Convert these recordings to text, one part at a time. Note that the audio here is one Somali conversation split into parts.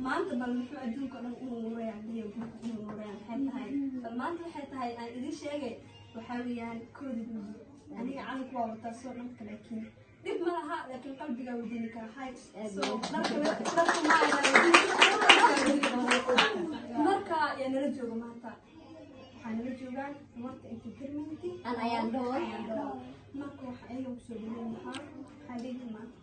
maanta bal muxuu adduunka dhan inuu nuurayaan biyo inuu nuurayaan waxay tahay bal maanta waxay tahay aan idin sheegay waxa weeyaan koodi duubi aniga calanku waa wataa soo dhanka laakiin dib ma laha laakiin qalbiga wadini kara hay soo marka yaa nala jooga maanta waxaa nala joogaan marka inta kirminti an ayaan dhawo marka waxa ayaga kusoo dhaweyn maxaa waxaa leeyihin maanta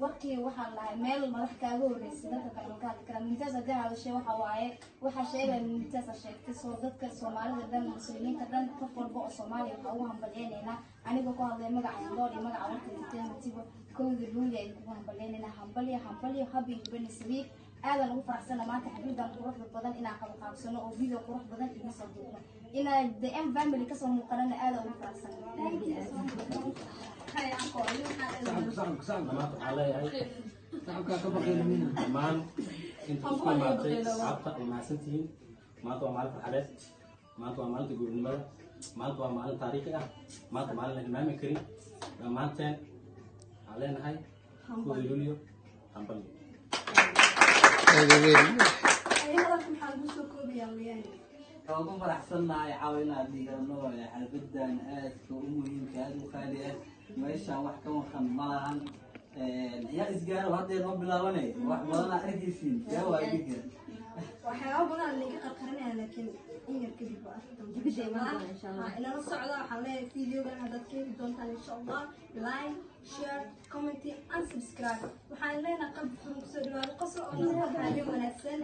وقتي وحال ميل مدح كاغو horeysa dadka kala ka kala mintaas hadii hada shay waxa waaye waxa sheegay mintaas sheegtay soo dadka Soomaalida dan muslimiinta dan qof walba oo Soomaali ah oo hambalyeynayna aniga ku hadlay magaca doon iyo magaca warta tiiba kooda luuliyo ay ku hambalyeynayna hambalyo habi ibn sabiib aad ugu faraxsan maanta xafladan qurux badan inaan qabo qaabsano oo video qurux badan idin soo duubno ina DM family ka soo muuqana aad ugu faraxsan صعب ما علي صعب كبقي منها مان انت تكون معطي عطا مع سنتين ما تو مال الحالات ما تو مال تقول المرة ما تو مال تاريخي ما تو مال الإمام الكريم ما تين علينا هاي كود لوليو حنبلي ugu faraxsanahay caawinaad digano xalbadan aadka u muhiimka aad u qaali ah meesha wax ka waxan malahan ya isgaaro hadda noo bilaabanay wax badan arkaysiin yaa waa diga waxyaabo badan laga qarqarinaya laakiin in yar kadib waa insha Allah ila la socda waxa la videogan hadda ka heli doontaan insha Allah like share comment and subscribe waxaan leenahay qalbi furan soo dhawaad qosol oo nabad wanaagsan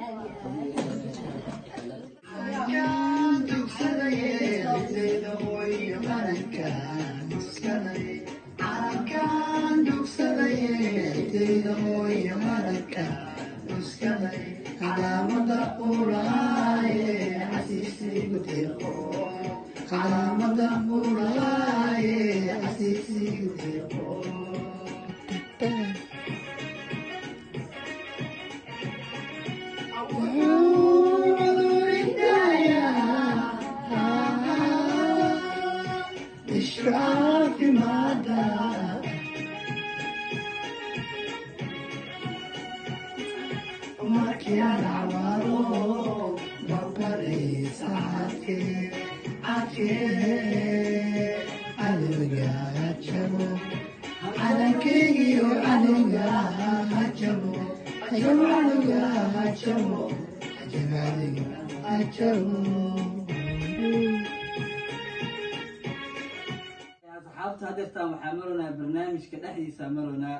hadda waxaan marnaa barnaamijka dhexdiisa marnaa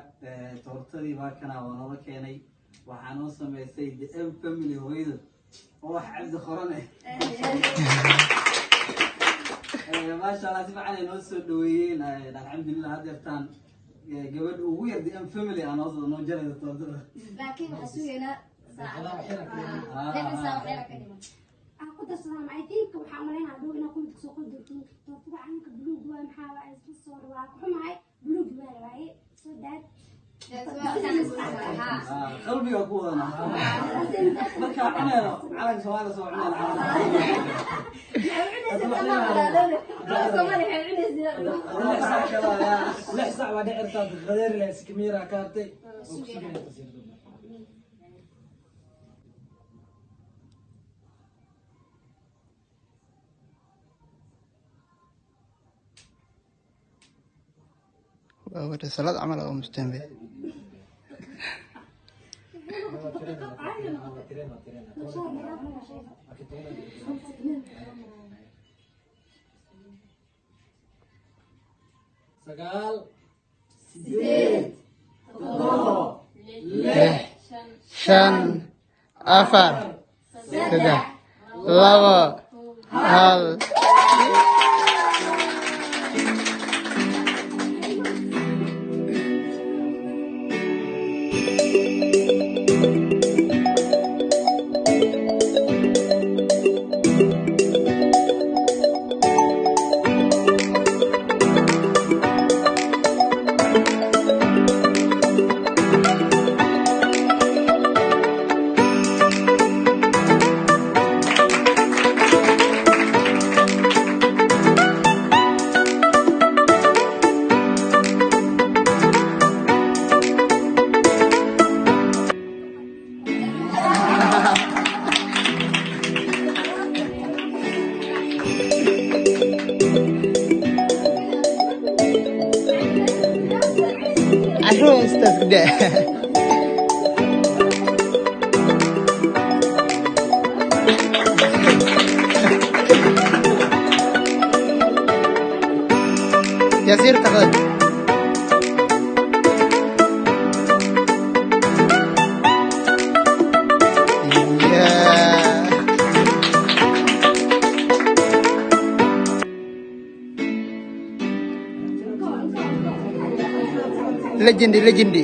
toortadii baa kana wada keenay waxaan oo sameysay DM family hooyada oo wax cabdi qorane ما شاء الله سمعنا نوصل دوين الحمد لله هذا gabadh ugu yar DM family aan oo noo jaray toortada laakiin waxa suuqayna aku dasaan I think waxa maleynaa dhow inaa ku soo qodobtiin toortada caanka blue waa maxaa waa isku soo waa xumahay blue waaye so that qalbiga ku wadana marka anaga calanka Soomaaliya soo cunaan لح ساعة بعد عرفت غير لها سكميرة كارتي ورسالات عمل أو مستنبه سقال سيد لح شن أفر سدح لوا هل كثير تقدم legendi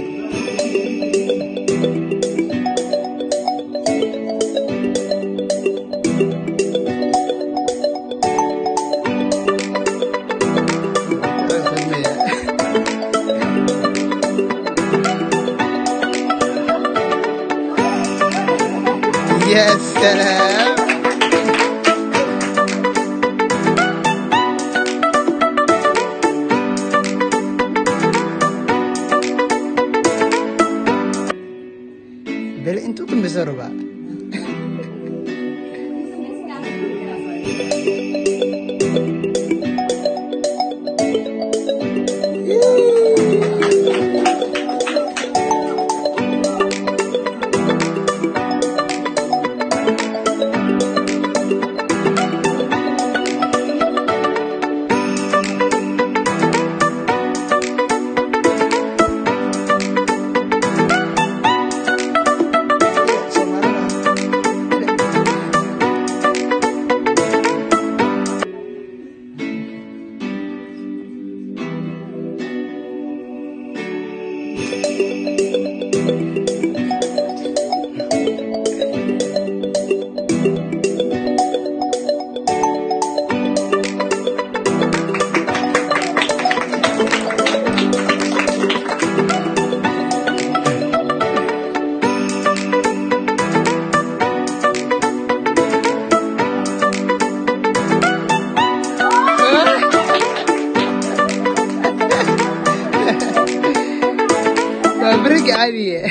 يا سلام بل انتو كن بزروا بقى برق عادية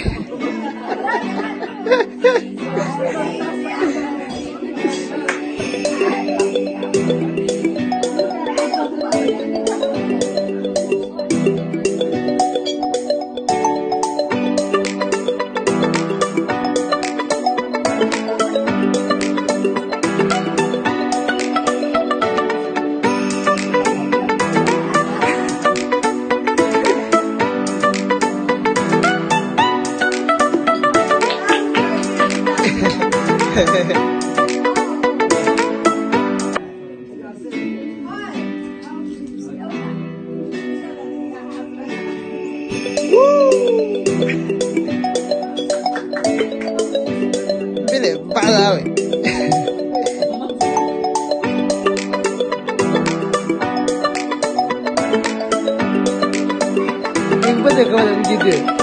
بلي بعد هاوي بدك ولا جديد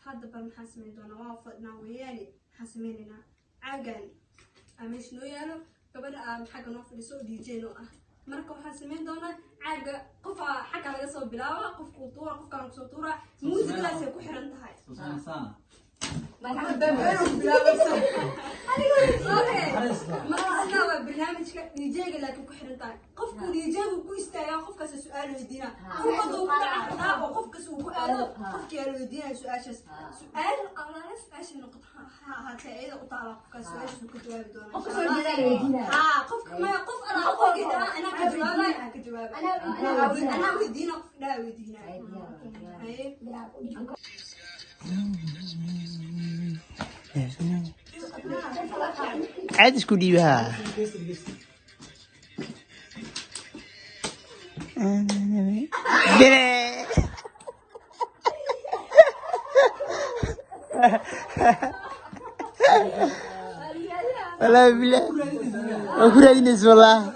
hadda bal maxaan samayn doonaa waa fadhnaa weeyaane maxaan samaynaynaa caagan meesha noo yaalo gabadha xagga noo fadhiso DJ noo ah marka waxaan samayn doonaa caaga qof xagga laga soo bilaabo qofku tuura qofkaan kusoo tuura muusikadaasay ku xiran tahay ما برنامجك ديجيga laakiin ku xiran tahay qofku diijigu ku istaagaa qofkaas su'aal weydiina qofka uu dhaco qofkaas uu ku aado qofkii aad weydiinay su'aashaas su'aal alla su'aasha noqoto ha ayada u taala qofkaas su'aasha ku jawaabi doona qofka ma qof ana qofkii dhaa ana ka jawaabay ana weydiina qof dhaa weydiina عاد اسكو ديبها والله بالله أقول أجلس والله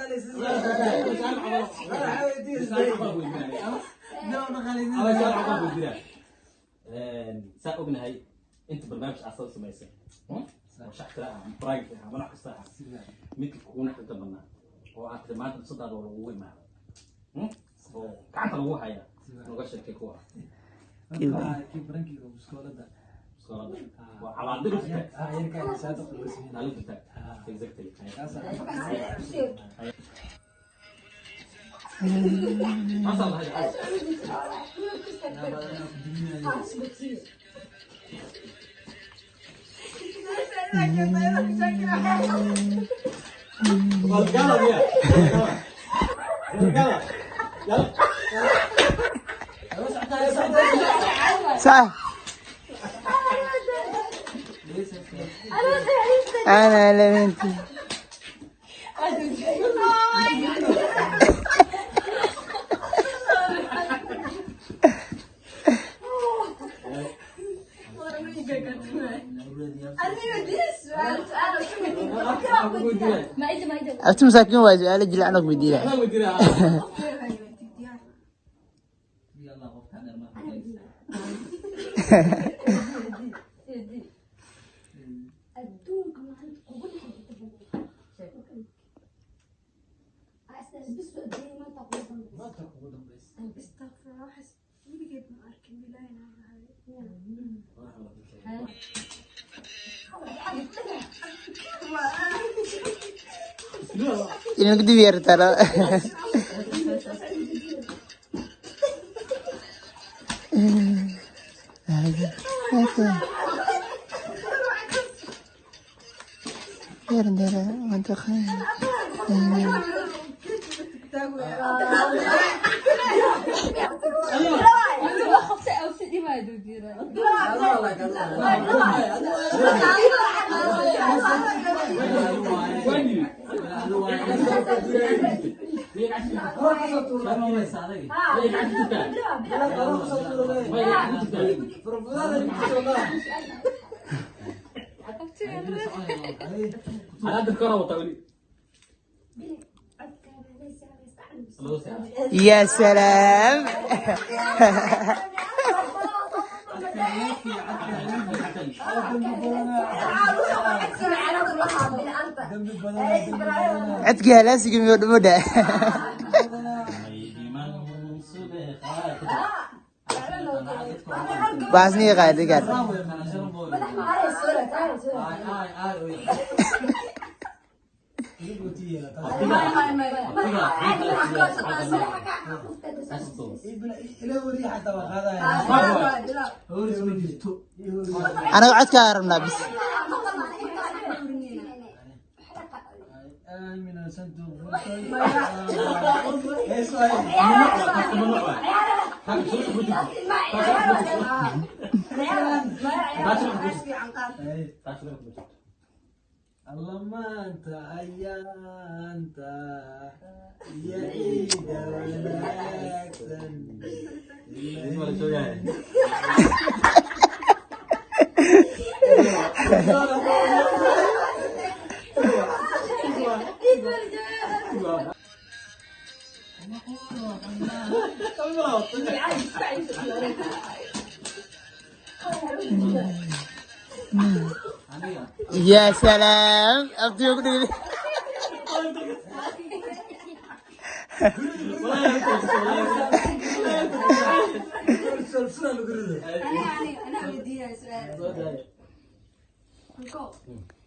سأقول هاي أنت برنامج أصل سميسة شخص برايك ما نحكي صح مثل كون حتى تبنا وعند ما تصدق ولا هو ما كعت هو هيا نقاش الكيكوا كيف برنكي بسكولة وعلى عندك يركع صادق الوسمين على بتاعك exactly أصل هاي صح أنا لمنتي أنتم مساكين واجد على جل عنك بديها ini gede biar taruh biar mantap kan يا سلام عتقها لا سيقوم يود مدى باسني قاعد قاعد أنا قعدت كارمنا بس اللهم أنت أنت يا عيد يا سلام أبدي أقول سنة نقرده أنا وديها سؤال أنكو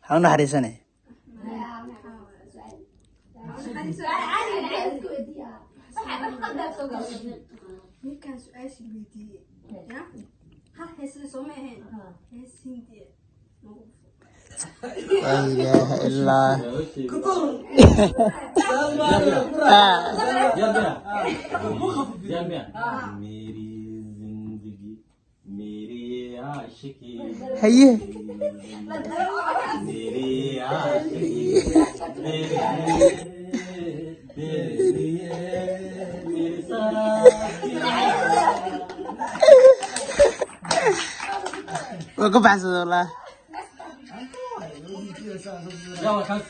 ha u naxariisanay هذه سؤال ninkan su-aasha weydiiyey hal heesle soo ma ahayn hees hindiya laa ilaaha illaa मेरी जिंदगी मेरे आशिकी haye मेरे आशिकी मेरे सारा waa ka baxsada wallah يلا خلاص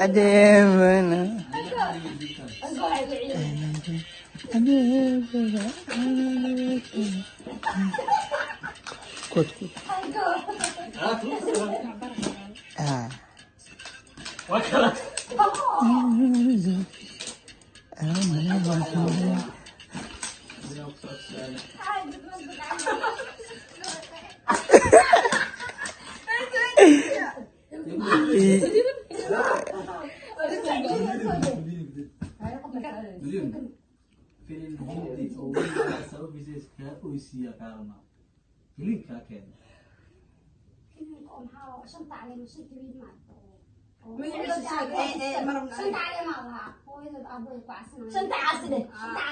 adeemana kod وكلا فيلم هندي أو ولا سبب بيسيس كأويسيا كارما فيلم كأكيد شنطة على مشي كبير معك مرة شنطة على معها هو يزد أبوي وعسنا شنطة عسلة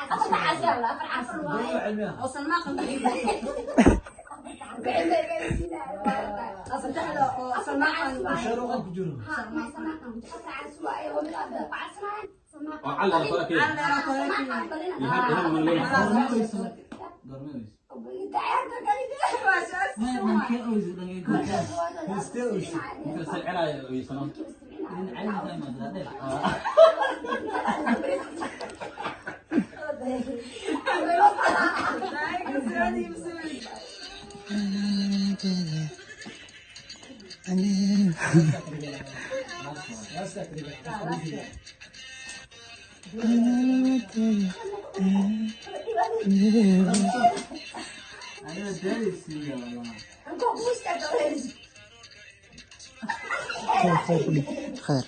شنطة عسلة ولا أفر عسلة أصلا ما قلت أصلا ما قلت شروق بجنون ما سمعنا شنطة عسلة ومن أبوي وعسنا وعلى الفرق يهم من لون ما من كأويس دقيقة يستوي ممكن السلعة يسمون من عين دائما هذا أنا دارس يا والله خير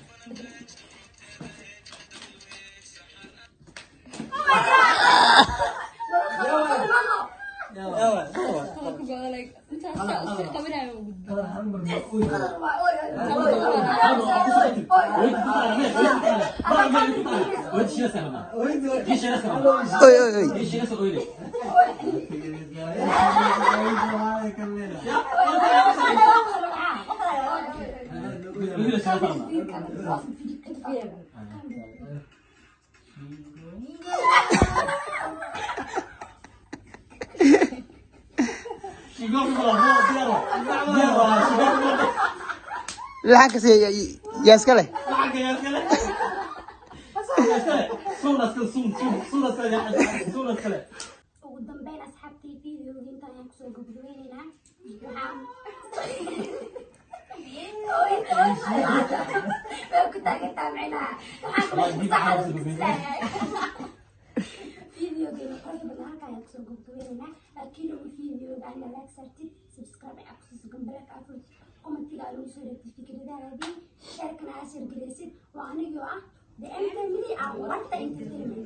oy oy oy lacag kasi yaa iska leh ugu dambeyn asxaabtii fiidiyoga inta ayaan kusoo gabagabaynaynaa fiidiyogeena qoryo badan halka ayaan kusoo gabagabaynaynaa laakiin ugu fiidiyoga ana like sartid subscribe aad kusiiso gambalaka afur commentiga aad ugu soo reebtid fikradahaadii sheerkana aad sheergaraysid waa anigoo ah the family and what the entertainment